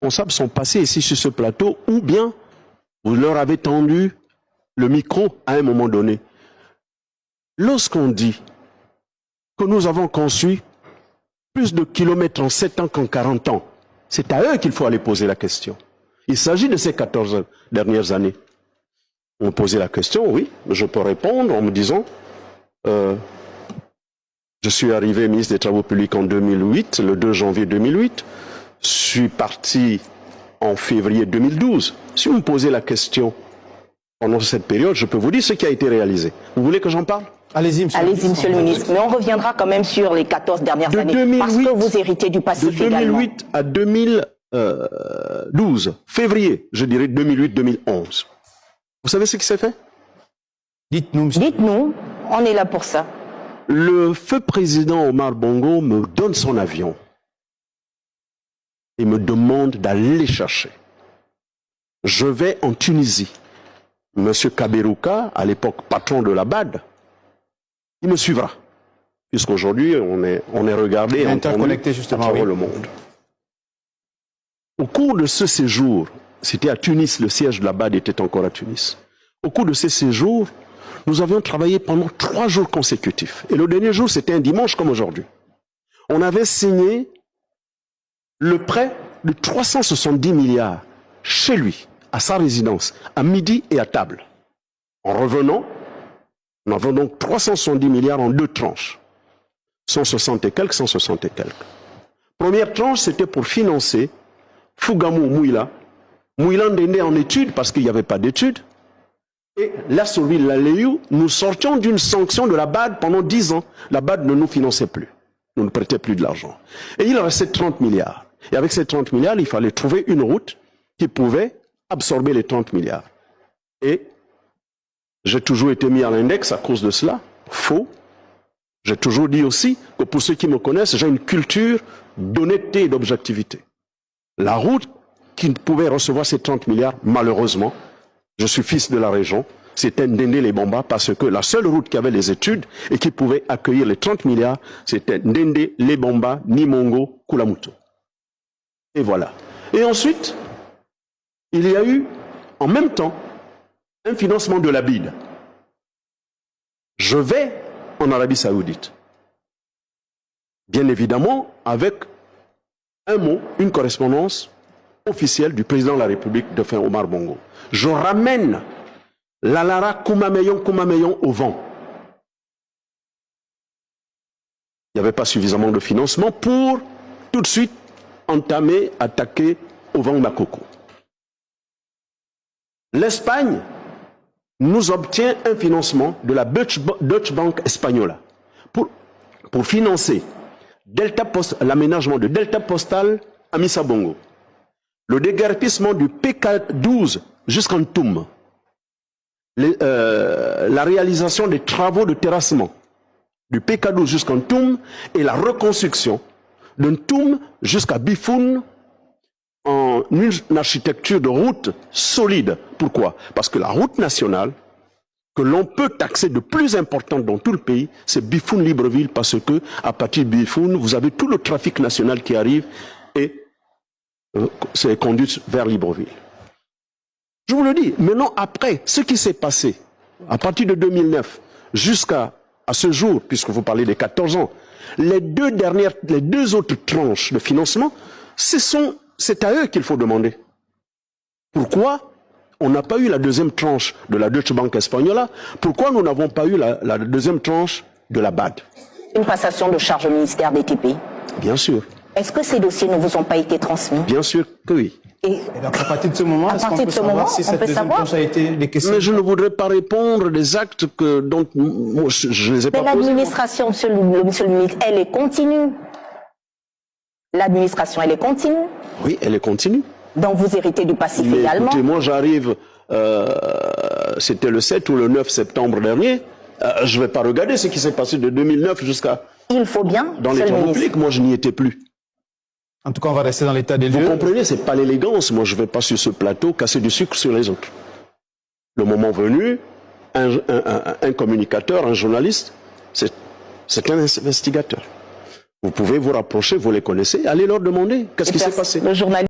responsables sont passés ici sur ce plateau, ou bien vous leur avez tendu le micro à un moment donné. Lorsqu'on dit que nous avons conçu plus de kilomètres en 7 ans qu'en 40 ans, c'est à eux qu'il faut aller poser la question. Il s'agit de ces 14 dernières années. On me posait la question, oui, je peux répondre en me disant, je suis arrivé ministre des Travaux publics en 2008, le 2 janvier 2008, je suis parti en février 2012. Si vous me posez la question pendant cette période, je peux vous dire ce qui a été réalisé. Vous voulez que j'en parle? Allez-y, monsieur le ministre. Mais on reviendra quand même sur les 14 dernières années. 2008, parce que vous héritez du passif également. De 2008 à 2012, février, je dirais 2008-2011. Vous savez ce qui s'est fait? Dites-nous, monsieur. Dites-nous, on est là pour ça. Le feu président Omar Bongo me donne son avion et me demande d'aller chercher. Je vais en Tunisie. Monsieur Kaberouka, à l'époque patron de la BAD, il me suivra. Puisqu'aujourd'hui, on est regardé et interconnecté justement à travers le monde. Au cours de ce séjour, c'était à Tunis, le siège de la BAD était encore à Tunis. Au cours de ces séjours, nous avions travaillé pendant 3 jours consécutifs. Et le dernier jour, c'était un dimanche comme aujourd'hui. On avait signé le prêt de 370 milliards chez lui, à sa résidence, à midi et à table. En revenant, nous avons donc 370 milliards en 2 tranches. 160 et quelques, 160 et quelques. Première tranche, c'était pour financer Fougamou Mouila. Mouila Ndende en études, parce qu'il n'y avait pas d'études. Et la Sourville Laléou, nous sortions d'une sanction de la BAD pendant 10 ans. La BAD ne nous finançait plus. Nous ne prêtait plus de l'argent. Et il restait 30 milliards. Et avec ces 30 milliards, il fallait trouver une route qui pouvait absorber les 30 milliards. Et j'ai toujours été mis à l'index à cause de cela. Faux. J'ai toujours dit aussi que pour ceux qui me connaissent, j'ai une culture d'honnêteté et d'objectivité. La route qui pouvait recevoir ces 30 milliards, malheureusement, je suis fils de la région, c'était Ndende-les-Bamba parce que la seule route qui avait les études et qui pouvait accueillir les 30 milliards, c'était Ndende-les-Bamba, Nimongo, Kulamuto. Et voilà. Et ensuite, il y a eu, en même temps, un financement de la BID. Je vais en Arabie Saoudite. Bien évidemment, avec un mot, une correspondance officielle du président de la République de Omar Bongo. Je ramène la Lara Koumameyon au vent. Il n'y avait pas suffisamment de financement pour tout de suite entamer, attaquer au vent Makoko. L'Espagne nous obtient un financement de la Deutsche Bank Espagnola pour financer l'aménagement de Delta Postal à Missa Bongo, le déguerpissement du PK12 jusqu'en Toum, la réalisation des travaux de terrassement du PK12 jusqu'en Toum et la reconstruction d'un Toum jusqu'à Bifoun en une architecture de route solide. Pourquoi? Parce que la route nationale que l'on peut taxer de plus importante dans tout le pays, c'est Bifoun-Libreville, parce que à partir de Bifoun, vous avez tout le trafic national qui arrive et c'est conduit vers Libreville. Je vous le dis, maintenant après, ce qui s'est passé à partir de 2009 jusqu'à ce jour, puisque vous parlez des 14 ans, les deux autres tranches de financement, c'est à eux qu'il faut demander. Pourquoi on n'a pas eu la deuxième tranche de la Deutsche Bank Espagnola? Pourquoi nous n'avons pas eu la deuxième tranche de la BAD? Une passation de charge au ministère des TP. Bien sûr. Est-ce que ces dossiers ne vous ont pas été transmis? Bien sûr que oui. Et donc à partir de ce moment, est-ce qu'on peut savoir si cette deuxième tranche a été des questions? Mais je ne voudrais pas répondre des actes dont moi, je ne les ai pas posés. Mais l'administration, monsieur le ministre, elle est continue. L'administration, elle est continue. Oui, elle est continue. Donc vous héritez du passif mais également. Écoutez, moi j'arrive, c'était le 7 ou le 9 septembre dernier, je ne vais pas regarder ce qui s'est passé de 2009 jusqu'à... Il faut bien, dans les travaux publics, moi je n'y étais plus. En tout cas, on va rester dans l'état des lieux. Vous comprenez, c'est pas l'élégance. Moi je ne vais pas sur ce plateau casser du sucre sur les autres. Le moment venu, un communicateur, un journaliste, c'est un investigateur. Vous pouvez vous rapprocher, vous les connaissez, allez leur demander qu'est-ce qui s'est passé. Le journaliste